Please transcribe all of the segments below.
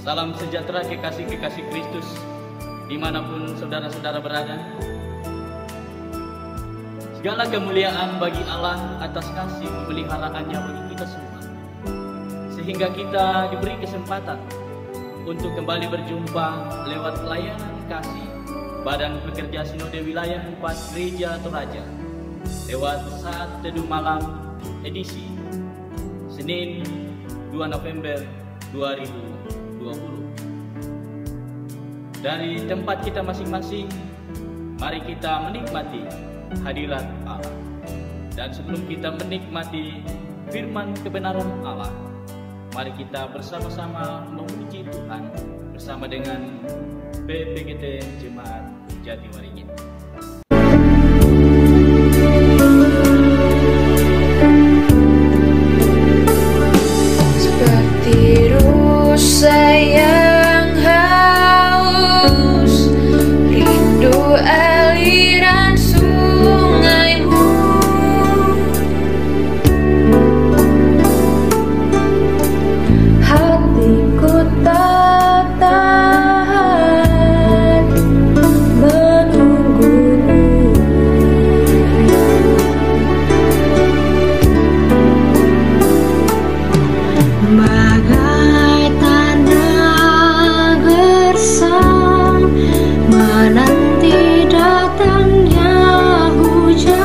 Salam sejahtera kekasih-kekasih Kristus dimanapun saudara-saudara berada. Segala kemuliaan bagi Allah atas kasih pemeliharaannya bagi kita semua, sehingga kita diberi kesempatan untuk kembali berjumpa lewat pelayanan kasih Badan Pekerja Sinode Wilayah 4 Gereja Toraja, lewat Saat Teduh Malam edisi Senin 2 November 2020. Dari tempat kita masing-masing, mari kita menikmati hadirat Allah. Dan sebelum kita menikmati firman kebenaran Allah, mari kita bersama-sama memuji Tuhan bersama dengan PPGT Jemaat Jatiwaringin. Seperti rusa yang haus, rindu aliran sungaimu. Hatiku tak tahan menunggumu. Bagai tanda gersang menanti datangnya hujan,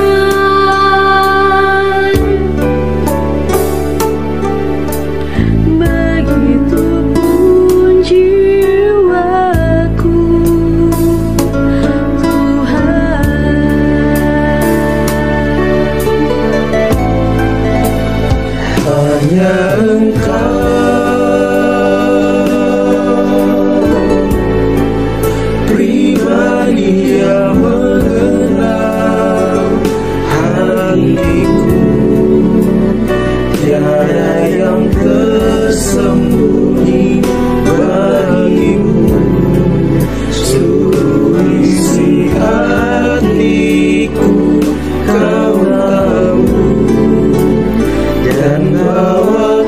begitupun jiwaku, Tuhan. Hanya Engkau pribadi yang mengenal hatiku, tiada yang tersembunyi bagimu. Seluruh isi hatiku Kau tahu, dan bawa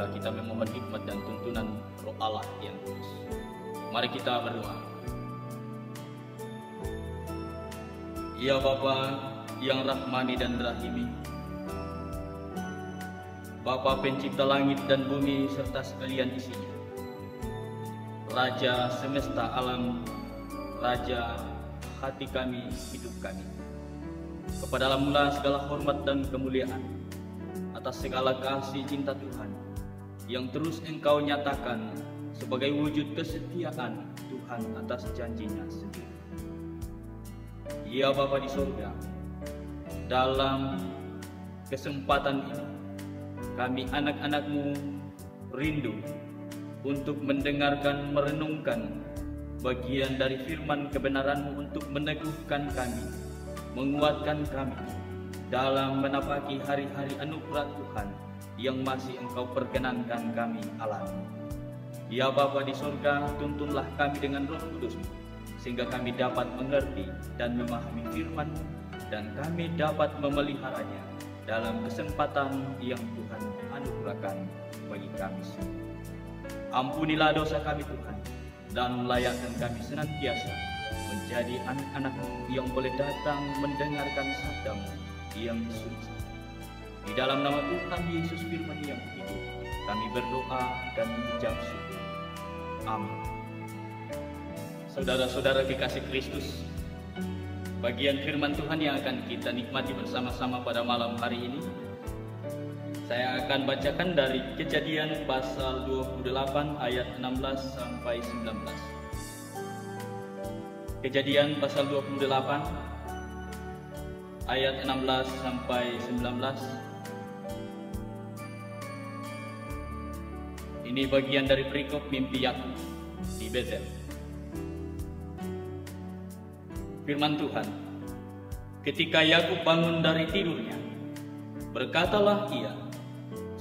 marilah kita memohon hikmat dan tuntunan Roh Allah yang kudus. Mari kita berdoa. Ya Bapa yang rahmani dan rahimi, Bapa pencipta langit dan bumi serta sekalian isinya, Raja semesta alam, Raja hati kami, hidup kami, kepadamu lah segala hormat dan kemuliaan atas segala kasih cinta Tuhan yang terus Engkau nyatakan sebagai wujud kesetiaan Tuhan atas janjinya sendiri. Ya Bapa di surga, dalam kesempatan ini kami anak-anak-Mu rindu untuk mendengarkan, merenungkan bagian dari firman kebenaran-Mu untuk meneguhkan kami, menguatkan kami dalam menapaki hari-hari anugerah Tuhan yang masih Engkau perkenankan kami alami. Ya Bapa di surga, tuntunlah kami dengan Roh Kudus-Mu, sehingga kami dapat mengerti dan memahami firman-Mu, dan kami dapat memeliharanya dalam kesempatan yang Tuhan anugerahkan bagi kami semua. Ampunilah dosa kami Tuhan, dan layakkan kami senantiasa menjadi anak-anak-Mu yang boleh datang mendengarkan sabda-Mu yang suci. Di dalam nama Tuhan Yesus firman yang hidup, kami berdoa dan mengucap syukur. Amin. Saudara-saudara kekasih Kristus, bagian firman Tuhan yang akan kita nikmati bersama-sama pada malam hari ini, saya akan bacakan dari Kejadian pasal 28 ayat 16 sampai 19. Kejadian pasal 28 ayat 16 sampai 19. Ini bagian dari perikop mimpi Yakub di Betel. Firman Tuhan, ketika Yakub bangun dari tidurnya, berkatalah ia,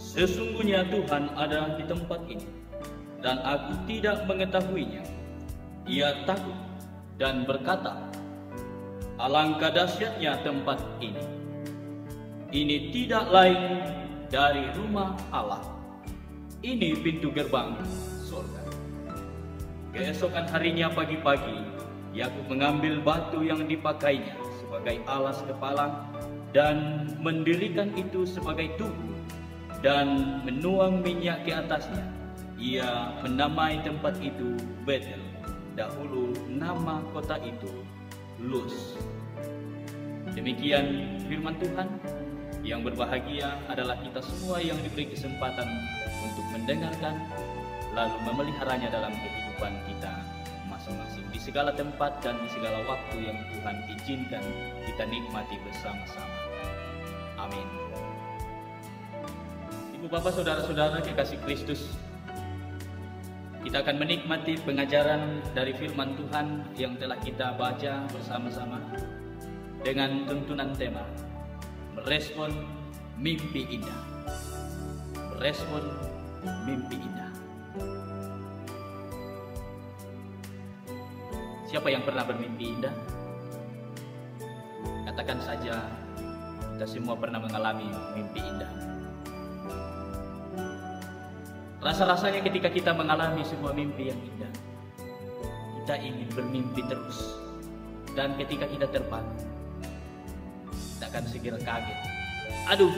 sesungguhnya Tuhan ada di tempat ini, dan aku tidak mengetahuinya. Ia takut dan berkata, alangkah dahsyatnya tempat ini. Ini tidak lain dari rumah Allah. Ini pintu gerbang surga. Keesokan harinya pagi-pagi, Yakub mengambil batu yang dipakainya sebagai alas kepala dan mendirikan itu sebagai tubuh dan menuang minyak ke atasnya. Ia menamai tempat itu Betel. Dahulu nama kota itu Luz. Demikian firman Tuhan. Yang berbahagia adalah kita semua yang diberi kesempatan untuk mendengarkan lalu memeliharanya dalam kehidupan kita masing-masing, di segala tempat dan di segala waktu yang Tuhan izinkan kita nikmati bersama-sama. Amin. Ibu bapak saudara-saudara kekasih Kristus, kita akan menikmati pengajaran dari firman Tuhan yang telah kita baca bersama-sama dengan tuntunan tema merespon mimpi indah. Merespon mimpi indah. Siapa yang pernah bermimpi indah? Katakan saja, kita semua pernah mengalami mimpi indah. Rasa-rasanya ketika kita mengalami sebuah mimpi yang indah, kita ingin bermimpi terus. Dan ketika kita terbangun, kita akan segera kaget. Aduh,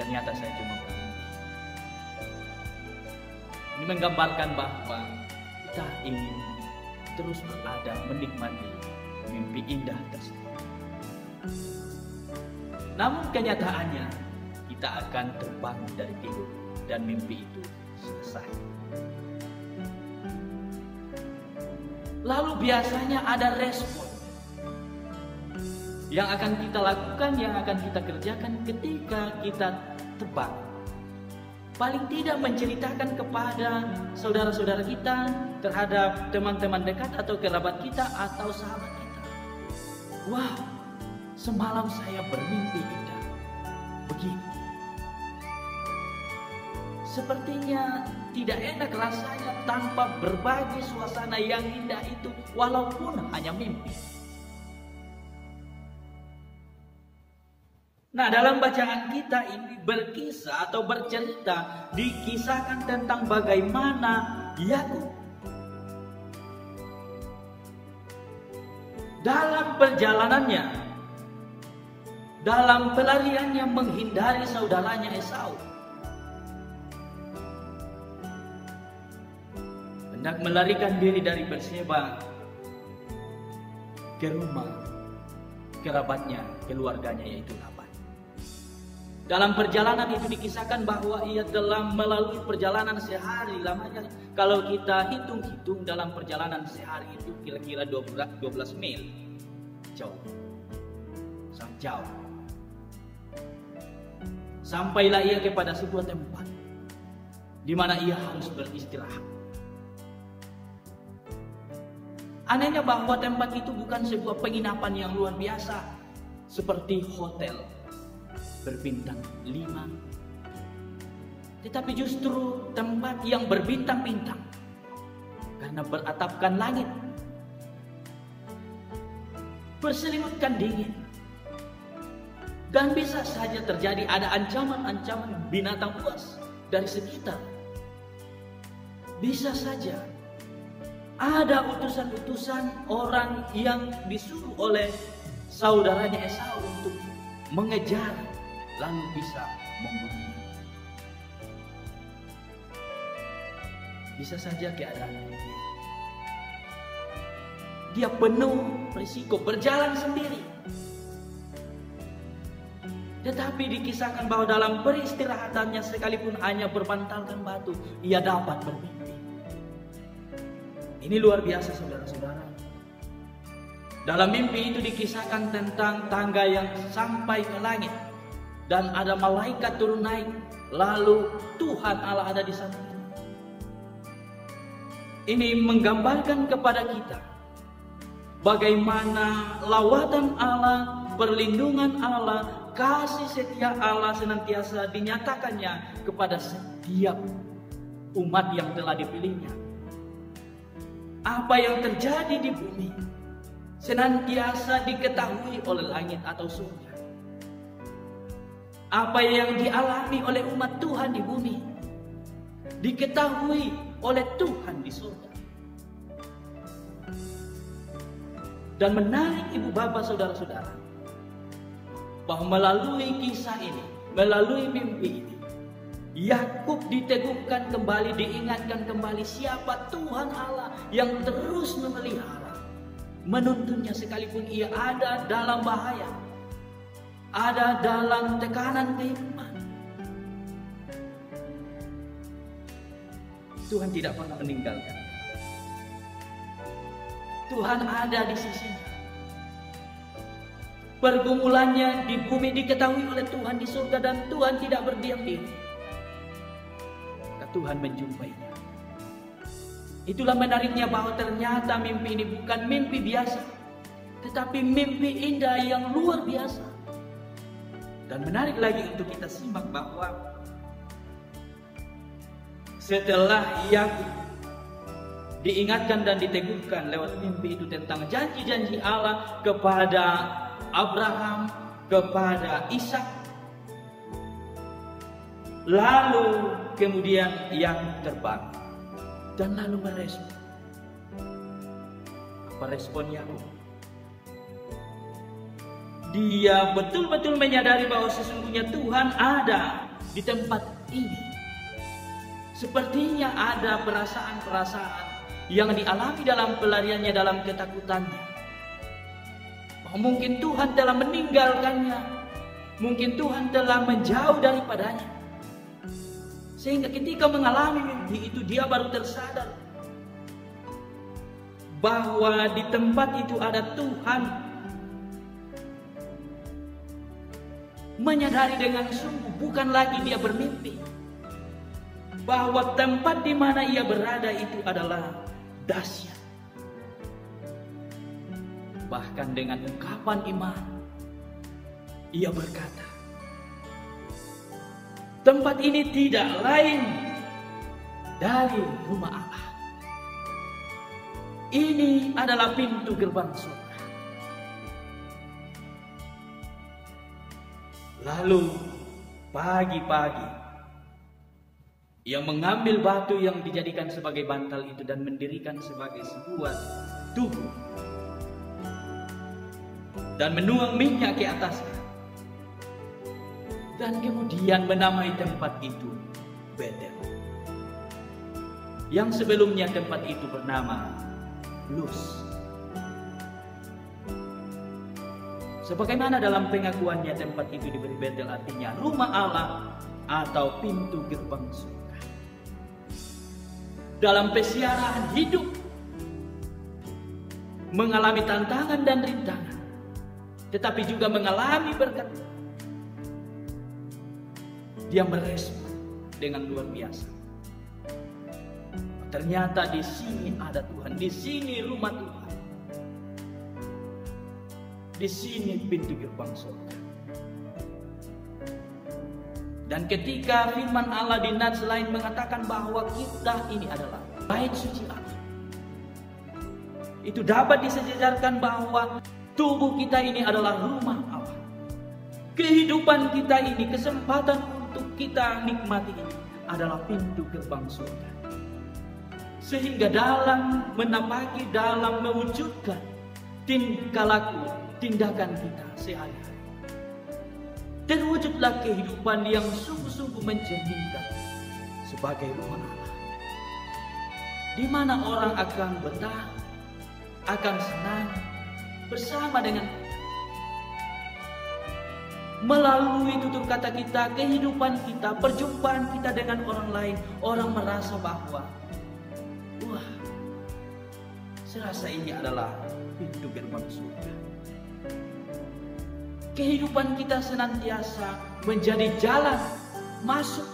ternyata saya cuma bermimpi. Ini menggambarkan bahwa kita ingin terus berada menikmati mimpi indah tersebut. Namun kenyataannya kita akan terbangun dari tidur dan mimpi itu selesai. Lalu biasanya ada respon yang akan kita lakukan, yang akan kita kerjakan ketika kita terbangun. Paling tidak menceritakan kepada saudara-saudara kita, terhadap teman-teman dekat atau kerabat kita atau sahabat kita. Wow, semalam saya bermimpi indah. Begitu. Sepertinya tidak enak rasanya tanpa berbagi suasana yang indah itu, walaupun hanya mimpi. Nah, dalam bacaan kita ini berkisah atau bercerita, dikisahkan tentang bagaimana Yakub dalam perjalanannya, dalam pelariannya menghindari saudaranya Esau, hendak melarikan diri dari Berseba ke rumah kerabatnya, keluarganya, yaitu Laban. Dalam perjalanan itu dikisahkan bahwa ia telah melalui perjalanan sehari lamanya. Kalau kita hitung-hitung dalam perjalanan sehari itu kira-kira 12 mil. Jauh. Sangat jauh. Sampailah ia kepada sebuah tempat di mana ia harus beristirahat. Anehnya bahwa tempat itu bukan sebuah penginapan yang luar biasa seperti hotel berbintang 5, tetapi justru tempat yang berbintang-bintang karena beratapkan langit, berselimutkan dingin, dan bisa saja terjadi ada ancaman-ancaman binatang buas dari sekitar. Bisa saja ada utusan-utusan orang yang disuruh oleh saudaranya Esau untuk mengejar, lalu bisa membunuh. Bisa saja keadaan ini. Dia penuh risiko berjalan sendiri. Tetapi dikisahkan bahwa dalam peristirahatannya sekalipun hanya berbantalkan batu, ia dapat bermimpi. Ini luar biasa saudara-saudara. Dalam mimpi itu dikisahkan tentang tangga yang sampai ke langit. Dan ada malaikat turun naik. Lalu Tuhan Allah ada di sana. Ini menggambarkan kepada kita bagaimana lawatan Allah, perlindungan Allah, kasih setia Allah senantiasa dinyatakannya kepada setiap umat yang telah dipilihnya. Apa yang terjadi di bumi senantiasa diketahui oleh langit atau surga. Apa yang dialami oleh umat Tuhan di bumi diketahui oleh Tuhan di surga. Dan menarik ibu bapak saudara-saudara, bahwa melalui kisah ini, melalui mimpi ini, Yakub diteguhkan kembali, diingatkan kembali siapa Tuhan Allah yang terus memelihara, menuntunnya sekalipun ia ada dalam bahaya, ada dalam tekanan kehidupan. Tuhan tidak pernah meninggalkan. Tuhan ada di sisinya. Pergumulannya di bumi diketahui oleh Tuhan di surga, dan Tuhan tidak berdiam diri. Tuhan menjumpainya. Itulah menariknya bahwa ternyata mimpi ini bukan mimpi biasa, tetapi mimpi indah yang luar biasa. Dan menarik lagi untuk kita simak bahwa setelah Yakub diingatkan dan diteguhkan lewat mimpi itu tentang janji-janji Allah kepada Abraham, kepada Ishak, lalu kemudian yang terbang dan lalu merespon. Apa respon Yakub? Dia betul-betul menyadari bahwa sesungguhnya Tuhan ada di tempat ini. Sepertinya ada perasaan-perasaan yang dialami dalam pelariannya, dalam ketakutannya. Bahwa mungkin Tuhan telah meninggalkannya, mungkin Tuhan telah menjauh daripadanya. Sehingga ketika mengalami mimpi itu dia baru tersadar bahwa di tempat itu ada Tuhan. Menyadari dengan sungguh bukan lagi dia bermimpi, bahwa tempat di mana ia berada itu adalah dahsyat. Bahkan dengan ungkapan iman ia berkata, tempat ini tidak lain dari rumah Allah. Ini adalah pintu gerbang surga. Lalu pagi-pagi ia mengambil batu yang dijadikan sebagai bantal itu dan mendirikan sebagai sebuah tugu dan menuang minyak ke atasnya. Dan kemudian menamai tempat itu Betel. Yang sebelumnya tempat itu bernama Luz. Sebagaimana dalam pengakuannya tempat itu diberi Betel artinya rumah Allah atau pintu gerbang surga. Dalam pesiaraan hidup mengalami tantangan dan rintangan, tetapi juga mengalami berkat, dia merespon dengan luar biasa. Ternyata di sini ada Tuhan, di sini rumah Tuhan, di sini pintu gerbang surga. Dan ketika firman Allah di Nats lain mengatakan bahwa kita ini adalah bait suci Allah, itu dapat disejajarkan bahwa tubuh kita ini adalah rumah Allah. Kehidupan kita ini, kesempatan untuk kita nikmati ini adalah pintu gerbang surga. Sehingga dalam menapaki, dalam mewujudkan tingkah laku, tindakan kita sehari-hari, terwujudlah kehidupan yang sungguh-sungguh mencerminkan sebagai rumah Allah, di mana orang akan betah, akan senang bersama dengan kita. Melalui tutur kata kita, kehidupan kita, perjumpaan kita dengan orang lain, orang merasa bahwa wah, serasa ini adalah pintu gerbang surga. Kehidupan kita senantiasa menjadi jalan masuk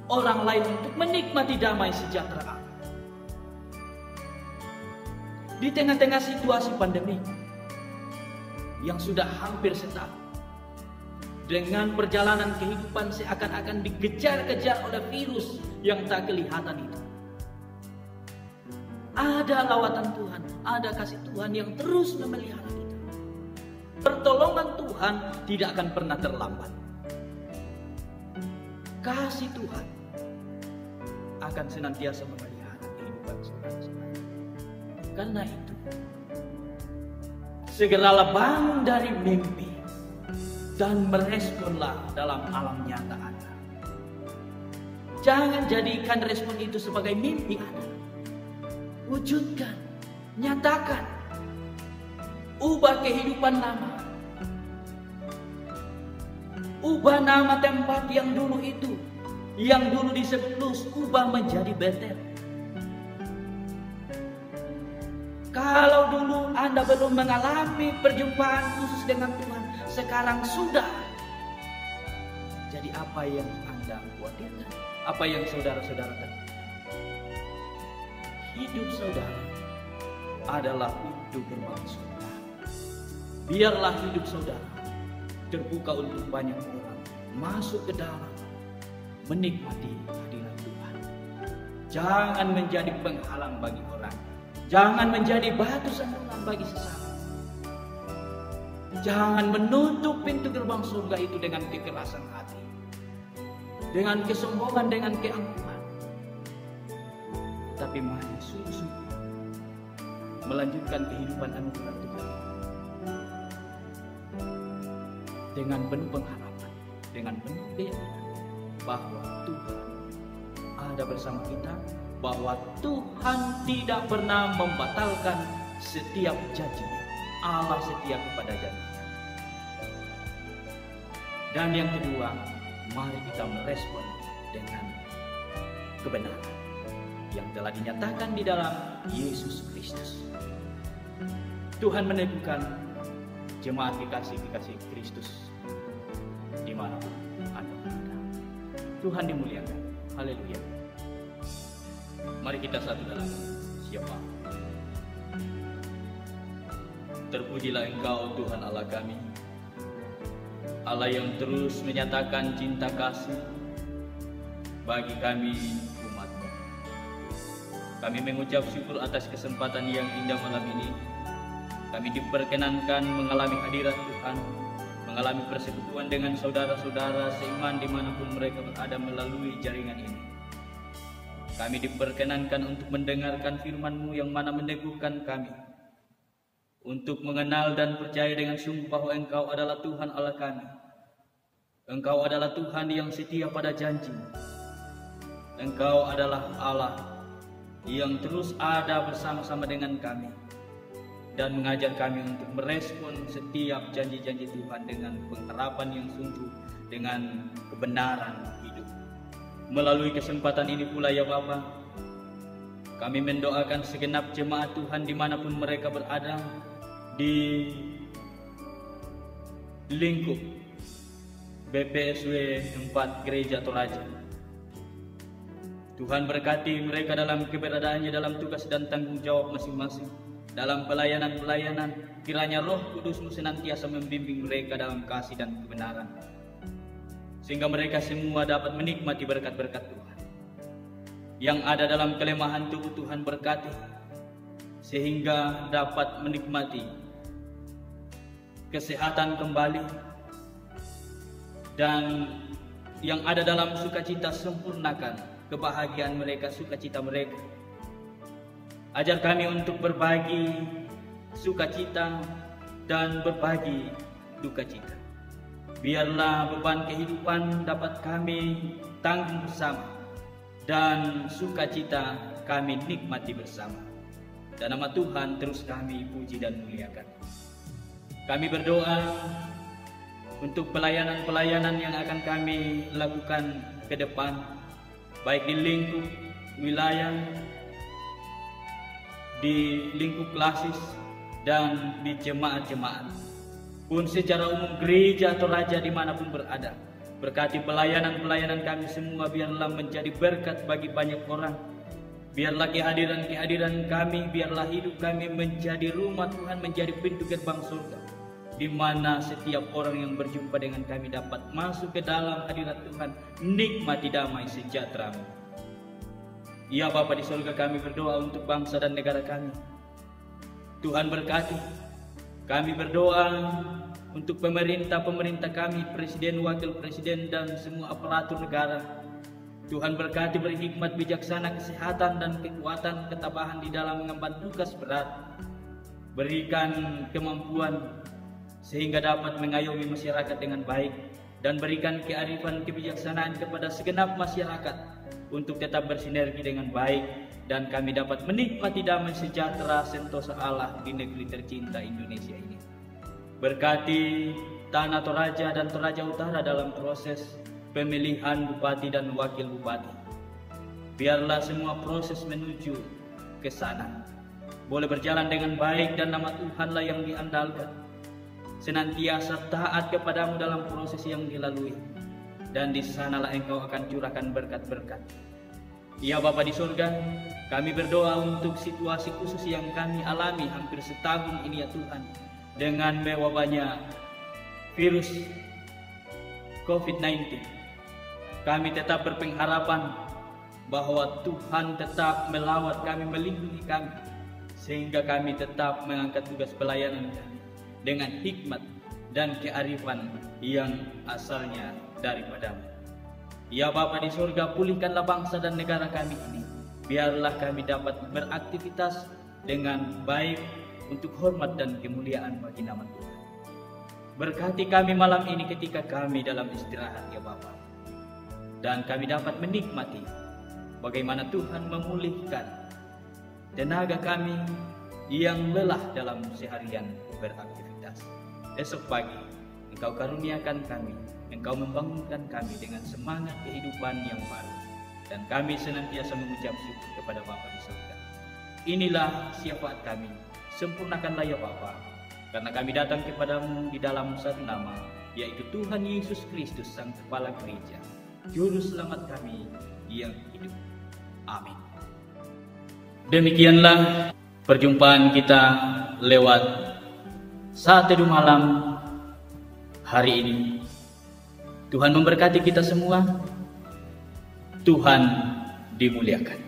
orang lain untuk menikmati damai sejahtera Allah. Di tengah-tengah situasi pandemi yang sudah hampir setahun, dengan perjalanan kehidupan seakan-akan dikejar-kejar oleh virus yang tak kelihatan itu, ada lawatan Tuhan, ada kasih Tuhan yang terus memelihara kita. Pertolongan Tuhan tidak akan pernah terlambat. Kasih Tuhan akan senantiasa memelihara kehidupan saudara-saudara. Karena itu, segeralah bangun dari mimpi dan meresponlah dalam alam nyata Anda. Jangan jadikan respon itu sebagai mimpi Anda. Wujudkan, nyatakan, ubah kehidupan lama, ubah nama tempat yang dulu itu, yang dulu disebut Luz, ubah menjadi Betel. Kalau dulu Anda belum mengalami perjumpaan khusus dengan Tuhan, sekarang sudah. Jadi apa yang Anda khawatirkan? Apa yang saudara-saudara takutkan? Hidup saudara adalah pintu gerbang surga. Biarlah hidup saudara terbuka untuk banyak orang masuk ke dalam, menikmati hadirat Tuhan. Jangan menjadi penghalang bagi orang. Jangan menjadi batu sandungan bagi sesama. Jangan menutup pintu gerbang surga itu dengan kekerasan hati, dengan kesombongan, dengan keangkuhan. Tapi mari sungguh-sungguh melanjutkan kehidupan anugerah Tuhan dengan penuh pengharapan, dengan penuh keyakinan bahwa Tuhan ada bersama kita, bahwa Tuhan tidak pernah membatalkan setiap janjinya. Allah setia kepada janjinya. Dan yang kedua, mari kita merespon dengan kebenaran yang telah dinyatakan di dalam Yesus Kristus. Tuhan meneguhkan jemaat kekasih-kekasih Kristus dimanapun Anda berada. Tuhan dimuliakan. Haleluya. Mari kita satu dalam siapa. Terpujilah Engkau Tuhan Allah kami, Allah yang terus menyatakan cinta kasih bagi kami umat-Mu. Kami mengucap syukur atas kesempatan yang indah malam ini. Kami diperkenankan mengalami hadirat Tuhan, mengalami persekutuan dengan saudara-saudara seiman dimanapun mereka berada melalui jaringan ini. Kami diperkenankan untuk mendengarkan firman-Mu yang mana meneguhkan kami untuk mengenal dan percaya dengan sungguh bahwa Engkau adalah Tuhan Allah kami. Engkau adalah Tuhan yang setia pada janji. Engkau adalah Allah yang terus ada bersama-sama dengan kami dan mengajar kami untuk merespon setiap janji-janji Tuhan dengan pengharapan yang sungguh, dengan kebenaran hidup. Melalui kesempatan ini pula ya Bapa, kami mendoakan segenap jemaat Tuhan dimanapun mereka berada di lingkup BPSW 4 Gereja Toraja. Tuhan berkati mereka dalam keberadaannya dalam tugas dan tanggung jawab masing-masing. Dalam pelayanan-pelayanan, kiranya Roh Kudus-Mu senantiasa membimbing mereka dalam kasih dan kebenaran, sehingga mereka semua dapat menikmati berkat-berkat Tuhan. Yang ada dalam kelemahan tubuh Tuhan berkati, sehingga dapat menikmati kesehatan kembali, dan yang ada dalam sukacita sempurnakan kebahagiaan mereka, sukacita mereka. Ajar kami untuk berbagi sukacita dan berbagi duka cita. Biarlah beban kehidupan dapat kami tanggung bersama dan sukacita kami nikmati bersama. Dan nama Tuhan terus kami puji dan muliakan. Kami berdoa untuk pelayanan-pelayanan yang akan kami lakukan ke depan, baik di lingkup wilayah, di lingkup klasis, dan di jemaat-jemaat pun secara umum gereja atau raja dimanapun berada. Berkati pelayanan-pelayanan kami semua, biarlah menjadi berkat bagi banyak orang. Biarlah kehadiran kami, biarlah hidup kami menjadi rumah Tuhan, menjadi pintu gerbang surga, di mana setiap orang yang berjumpa dengan kami dapat masuk ke dalam hadirat Tuhan, nikmati damai sejahtera-Mu. Ya Bapa di surga, kami berdoa untuk bangsa dan negara kami. Tuhan berkati. Kami berdoa untuk pemerintah kami, presiden, wakil presiden, dan semua aparatur negara. Tuhan berkati, beri hikmat, bijaksana, kesehatan, dan kekuatan, ketabahan di dalam mengemban tugas berat. Berikan kemampuan sehingga dapat mengayomi masyarakat dengan baik, dan berikan kearifan, kebijaksanaan kepada segenap masyarakat untuk tetap bersinergi dengan baik, dan kami dapat menikmati damai sejahtera sentosa Allah di negeri tercinta Indonesia ini. Berkati tanah Toraja dan Toraja Utara dalam proses pemilihan bupati dan wakil bupati. Biarlah semua proses menuju ke sana boleh berjalan dengan baik, dan nama Tuhanlah yang diandalkan. Senantiasa taat kepada-Mu dalam proses yang dilalui, dan di sanalah Engkau akan curahkan berkat-berkat. Ya Bapa di surga, kami berdoa untuk situasi khusus yang kami alami hampir setahun ini ya Tuhan, dengan mewabahnya virus COVID-19. Kami tetap berpengharapan bahwa Tuhan tetap melawat kami, melindungi kami, sehingga kami tetap mengangkat tugas pelayanan kami dengan hikmat dan kearifan yang asalnya daripada-Mu. Ya Bapa di surga, pulihkanlah bangsa dan negara kami ini. Biarlah kami dapat beraktivitas dengan baik untuk hormat dan kemuliaan bagi nama Tuhan. Berkati kami malam ini ketika kami dalam istirahat ya Bapa, dan kami dapat menikmati bagaimana Tuhan memulihkan tenaga kami yang lelah dalam seharian beraktivitas. Esok pagi Engkau karuniakan kami, Engkau membangunkan kami dengan semangat kehidupan yang baru, dan kami senantiasa mengucap syukur kepada Bapa di surga. Inilah syafaat kami, sempurnakanlah ya Bapa, karena kami datang kepada-Mu di dalam satu nama, yaitu Tuhan Yesus Kristus, Sang Kepala Gereja, Juru Selamat kami yang hidup. Amin. Demikianlah perjumpaan kita lewat saat teduh malam hari ini. Tuhan memberkati kita semua. Tuhan dimuliakan.